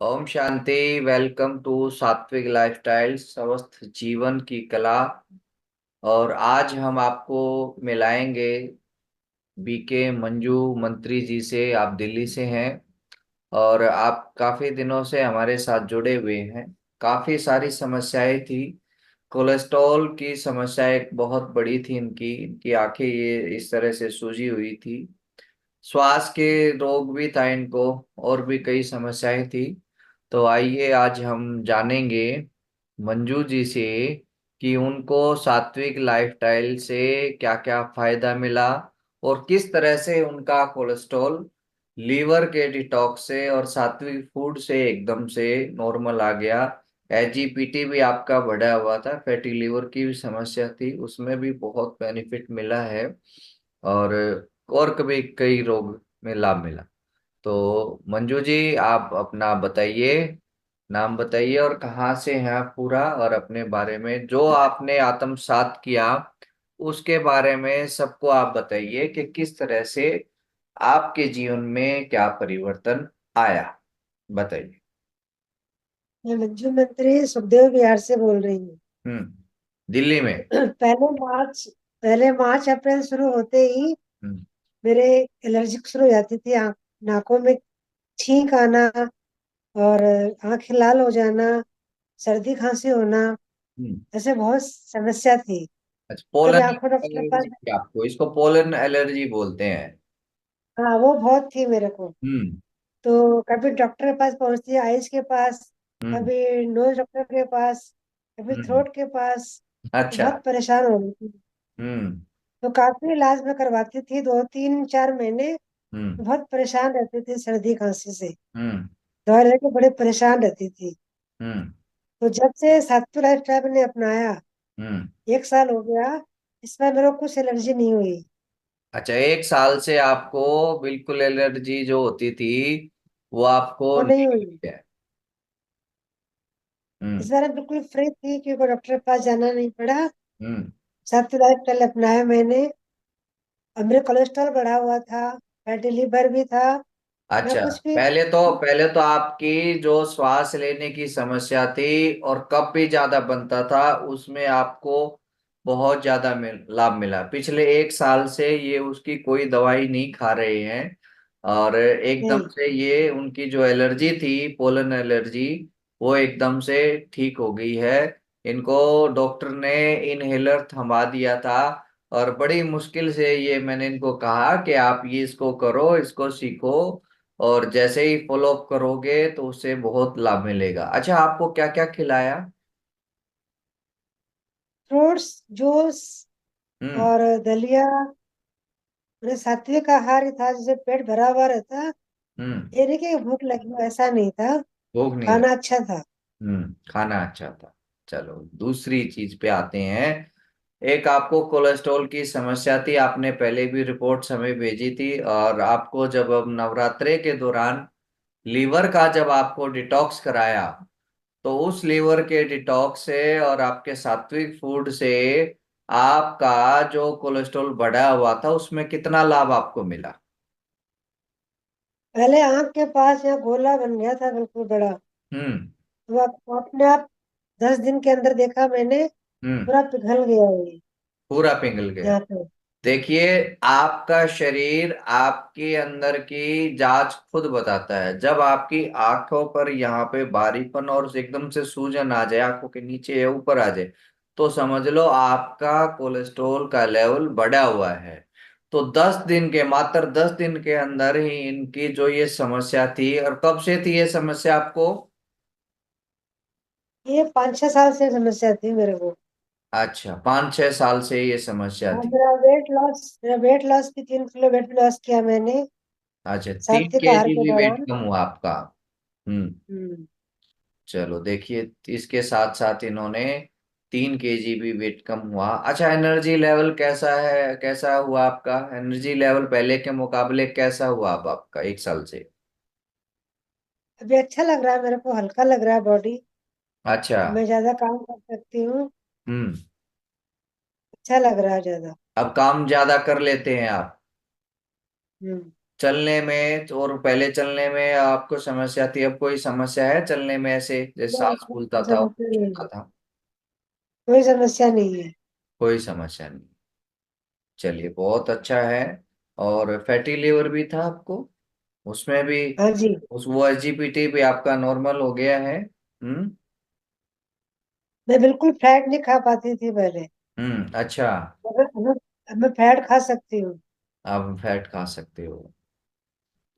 ओम शांति। Welcome to Satvik lifestyle स्वस्थ जीवन की कला। और आज हम आपको मिलाएंगे बीके मंजू मंत्री जी से। आप दिल्ली से हैं और आप काफी दिनों से हमारे साथ जुड़े हुए हैं। काफी सारी समस्याएं थी। कोलेस्ट्रॉल की समस्या एक बहुत बड़ी थी। इनकी इनकी आंखें ये इस तरह से सूजी हुई थी। श्वास के रोग भी था इनको। और भी कई समस्याएं थी। तो आइए आज हम जानेंगे मंजू जी से कि उनको सात्विक लाइफस्टाइल से क्या क्या फायदा मिला और किस तरह से उनका कोलेस्ट्रॉल लीवर के डिटॉक्स से और सात्विक फूड से एकदम से नॉर्मल आ गया। एसजीपीटी भी आपका बढ़ा हुआ था, फैटी लीवर की भी समस्या थी, उसमें भी बहुत बेनिफिट मिला है। और कभी कई रोग में लाभ मिला। तो मंजू जी आप अपना बताइए, नाम बताइए और कहाँ से हैं आप पूरा, और अपने बारे में जो आपने आत्मसात किया उसके बारे में सबको आप बताइए कि किस तरह से आपके जीवन में क्या परिवर्तन आया। बताइए। मैं मंजू मंत्री सुखदेव बिहार से बोल रही हूँ। दिल्ली में। पहले मार्च पहले मार्च अप्रैल शुरू होते ही हम्म। मेरे एलर्जी शुरू हो जाती थी। नाकों में छींक आना और आंखें लाल हो जाना, सर्दी खांसी होना, हम्म। ऐसे बहुत समस्या थी। अच्छा, कभी पोलन आंखों डॉक्टर के पास। एलर्जी थी आपको? इसको पोलन एलर्जी बोलते हैं। हाँ, वो बहुत थी मेरे को। हम्म। तो कभी डॉक्टर के पास पहुंचती, आइज के पास, हम्म। कभी नोज डॉक्टर के पास, कभी हम्म। थ्रोट के पास। तो अच्छा। बहुत परेशान हो गई थी। हम्म। तो काफी इलाज में करवाती थी, 2 3 4 महीने। हम्म। बहुत परेशान रहती थी सर्दी खांसी से। हम्म। दवाई लेके बड़े परेशान रहती थी। हम्म। तो जब से सात्विक लाइफ स्टाइल मैंने अपनाया, हम्म। 1 साल हो गया, इसमें मेरे को कुछ एलर्जी नहीं हुई। अच्छा, एक साल से आपको बिल्कुल एलर्जी जो होती थी वो आपको वो नहीं नहीं हुई। हुई है? इस हम्म। बार मैं बिल्कुल फ्री थी, क्योंकि डॉक्टर के पास जाना नहीं पड़ा। हम्म। सात्विक लाइफ स्टाइल अपनाया मैंने। और मेरा कोलेस्ट्रॉल बढ़ा हुआ था, फैटी लिवर भी था। मैं अच्छा, कुछ भी। पहले तो आपकी जो श्वास लेने की समस्या थी और कफ भी ज्यादा बनता था, उसमें आपको बहुत ज्यादा लाभ मिला। पिछले एक साल से ये उसकी कोई दवाई नहीं खा रहे हैं और एकदम नहीं, से ये उनकी जो एलर्जी थी, पोलन एलर्जी, वो एकदम से ठीक हो गई है। इनको डॉक्टर ने इनहेलर थमा दिया था और बड़ी मुश्किल से ये मैंने इनको कहा कि आप ये इसको करो, इसको सीखो और जैसे ही फॉलो अप करोगे तो उससे बहुत लाभ मिलेगा। अच्छा, आपको क्या क्या खिलाया? फ्रूट्स, जूस हम्म। और दलिया। मेरे सात्विक आहार ही था, जिससे पेट भरा हुआ रहता। हम्म। ये नहीं कि भूख लगी हो, ऐसा नहीं था। भूख नहीं लगी। खाना अच्छा था। खाना अच्छा था। चलो दूसरी चीज पे आते हैं। एक आपको कोलेस्ट्रॉल की समस्या थी, आपने पहले भी रिपोर्ट हमें भेजी थी। और आपको जब अब नवरात्रे के दौरान लीवर का जब आपको डिटॉक्स कराया, तो उस लीवर के डिटॉक्स से और आपके सात्विक फूड से आपका जो कोलेस्ट्रॉल बढ़ा हुआ था उसमें कितना लाभ आपको मिला? पहले आंख के पास यहाँ गोला बन गया था, बिल्कुल बड़ा। हम्म। तो अपने आप 10 दिन के अंदर देखा मैंने, हम्म। पूरा पिघल गया ये, पूरा पिघल गया। यहाँ पे। देखिए, आपका शरीर आपके अंदर की जांच खुद बताता है। जब आपकी आंखों पर यहाँ पे बारीपन और एकदम से सूजन आ जाए, आंखों के नीचे या ऊपर आ जाए, तो समझ लो आपका कोलेस्ट्रॉल का लेवल बढ़ा हुआ है। तो 10 दिन के, मात्र 10 दिन के अंदर ही इनकी जो ये समस्या थी, और कब से थी ये समस्या आपको? ये 5 6 साल से समस्या थी मेरे को। अच्छा, 5 6 साल से ये समस्या और थी। मेरा वेट लॉस भी, 3 किलो वेट लॉस किया मैंने अच्छा, तीन सात्विक आहार केजी के भी वेट दौरान। कम हुआ आपका? हम्म। हम्म। चलो देखिए, इसके साथ साथ इन्होंने 3 केजी भी वेट कम हुआ। अच्छा, एनर्जी लेवल कैसा है, कैसा हुआ आपका एनर्जी लेवल? पहले के मुकाबले कैसा हुआ अब आपका एक साल से? अभी अच्छा लग रहा है मेरे को, हल्का लग रहा है बॉडी। अच्छा। मैं ज्यादा काम कर सकती हूँ। हम्म। अच्छा लग रहा है ज्यादा। अब काम ज्यादा कर लेते हैं आप? हम्म। चलने में और पहले चलने में आपको समस्या थी, अब कोई समस्या है चलने में? ऐसे जैसे नहीं, सांस फूलता कोई था, समस्या नहीं होता है। था? कोई समस्या नहीं है। कोई समस्या नहीं। चलिए बहुत अच्छा है। और फैटी लिवर भी था आपको? उसमें भी हाँ जी। उस वो एसजीपीटी भी आपका नॉर्मल हो गया है? हम्म। मैं बिल्कुल फैट नहीं खा पाती थी पहले। अच्छा। अब मैं फैट खा सकती हूँ। आप फैट खा सकते हो।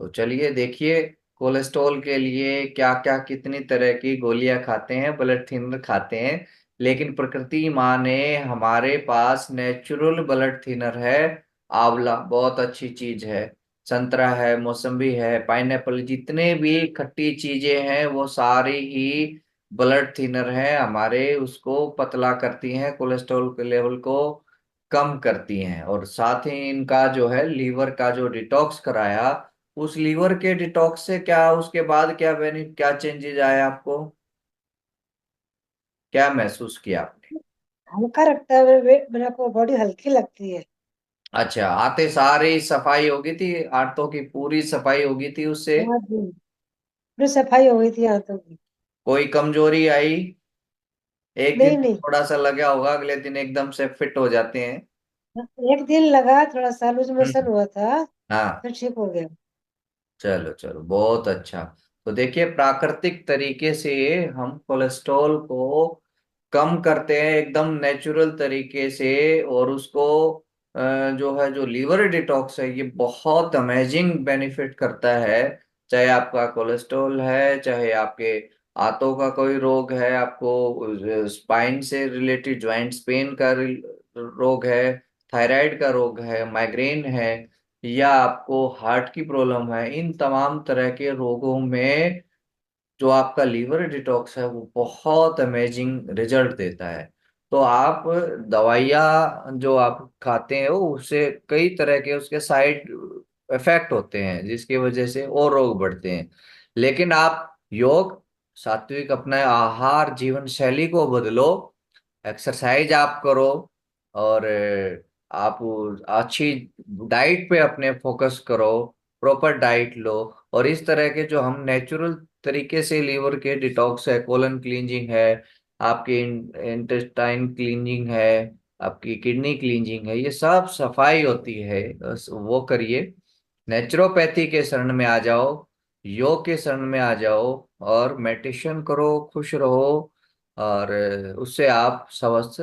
तो चलिए देखिए, कोलेस्ट्रॉल के लिए क्या क्या कितनी तरह की गोलियां खाते हैं, ब्लड थिनर खाते हैं, लेकिन प्रकृति माँ ने हमारे पास नेचुरल ब्लड थिनर है। आंवला बहुत अच्छी चीज है, संतरा है, मौसम्बी है, पाइनएप्पल, जितने भी खट्टी चीजें हैं वो सारी ही ब्लड थिनर है हमारे, उसको पतला करती हैं, कोलेस्ट्रॉल के लेवल को कम करती हैं। और साथ ही इनका जो है लीवर का जो डिटॉक्स कराया, उस लीवर के डिटॉक्स से क्या उसके बाद क्या चेंजेस आए आपको? क्या महसूस किया आपने? हल्का रखता है मेरे मेरे को, बॉडी हल्की लगती है। अच्छा, आते सारी सफाई हो गई थी, आंतों की पूरी सफाई हो गई थी उससे? हाँ जी। पूरी सफाई हो गई थी आंतों की। कोई कमजोरी आई? एक दिन नहीं तो नहीं। थोड़ा सा लगा होगा, अगले दिन एकदम से फिट हो जाते हैं। एक दिन लगा, थोड़ा सा लूज मोशन हम्म। हुआ था। हाँ। फिर ठीक हो गया। चलो चलो बहुत अच्छा। तो देखिए, प्राकृतिक तरीके से हम कोलेस्ट्रॉल को कम करते हैं एकदम नेचुरल तरीके से। और उसको जो है, जो लीवर डिटॉक्स है, ये बहुत अमेजिंग बेनिफिट करता है। चाहे आपका कोलेस्ट्रॉल है, चाहे आपके आंतों का कोई रोग है, आपको स्पाइन से रिलेटेड जॉइंट्स पेन का रोग है, थायराइड का रोग है, माइग्रेन है, या आपको हार्ट की प्रॉब्लम है, इन तमाम तरह के रोगों में जो आपका लीवर डिटॉक्स है वो बहुत अमेजिंग रिजल्ट देता है। तो आप दवाइयाँ जो आप खाते हैं वो उससे कई तरह के उसके साइड इफेक्ट होते हैं, जिसकी वजह से और रोग बढ़ते हैं। लेकिन आप योग, सात्विक अपना आहार जीवन शैली को बदलो, एक्सरसाइज आप करो, और आप अच्छी डाइट पे अपने फोकस करो, प्रॉपर डाइट लो। और इस तरह के जो हम नेचुरल तरीके से लीवर के डिटॉक्स है, कोलन क्लींजिंग है, आपकी इंटेस्टाइन क्लींजिंग है, आपकी किडनी क्लींजिंग है, ये सब सफाई होती है, बस वो करिए। नेचुरोपैथी के शरण में आ जाओ, योग के शरण में आ जाओ, और मेडिटेशन करो, खुश रहो, और उससे आप स्वस्थ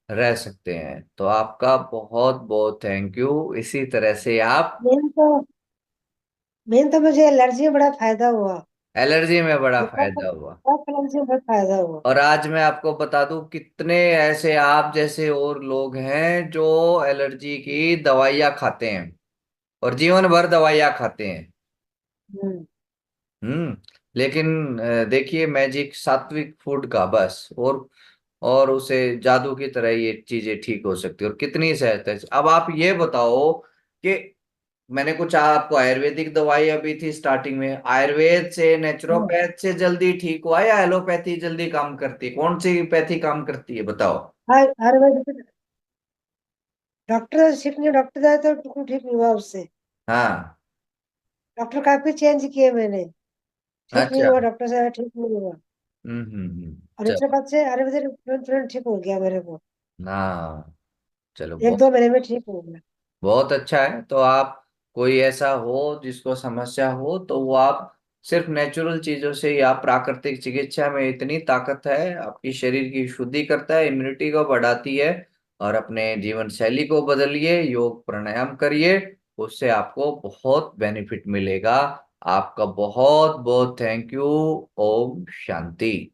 रह सकते हैं। तो आपका बहुत बहुत थैंक यू। इसी तरह से आप मेन तो मेन तो मुझे एलर्जी में बड़ा फायदा हुआ। एलर्जी में बड़ा ये फायदा हुआ। कफ एलर्जी में बहुत फायदा हुआ। और आज मैं आपको बता दूं, कितने ऐसे आप जैसे और लोग हैं जो एलर्जी की दवाइयाँ खाते हैं और जीवन भर दवाइयाँ खाते हैं। हम्म। लेकिन देखिए मैजिक सात्विक फूड का, बस। और उसे जादू की तरह ये चीजें ठीक हो सकती है, और कितनी सहज है। अब आप ये बताओ कि मैंने कुछ आपको आयुर्वेदिक दवाई अभी थी स्टार्टिंग में, आयुर्वेद से, हाँ। नेचुरोपैथ से जल्दी ठीक हुआ या एलोपैथी जल्दी काम करती है? कौन सी पैथी काम करती है बताओ? आयुर्वेदिक डॉक्टर ठीक नहीं, डॉक्टर जाए तो बिल्कुल ठीक नहीं हुआ उससे। हाँ। डॉक्टर काफी चेंज किए मैंने। ठीक नहीं अच्छा। हुआ, डॉक्टर से ठीक नहीं हुआ। और दूसरे चलो। बात से आयुर्वेदिक तुरंत तुरंत ठीक हो गया मेरे को। हाँ। चलो एक दो महीने में ठीक हो गया। बहुत अच्छा है। तो आप, कोई ऐसा हो जिसको समस्या हो, तो वो आप सिर्फ नेचुरल चीजों से, या प्राकृतिक चिकित्सा में इतनी ताकत है, आपकी शरीर की शुद्धि करता है, इम्यूनिटी को बढ़ाती है। और अपने जीवन शैली को बदलिए, योग प्राणायाम करिए, उससे आपको बहुत बेनिफिट मिलेगा। आपका बहुत बहुत थैंक यू। ओम शांति।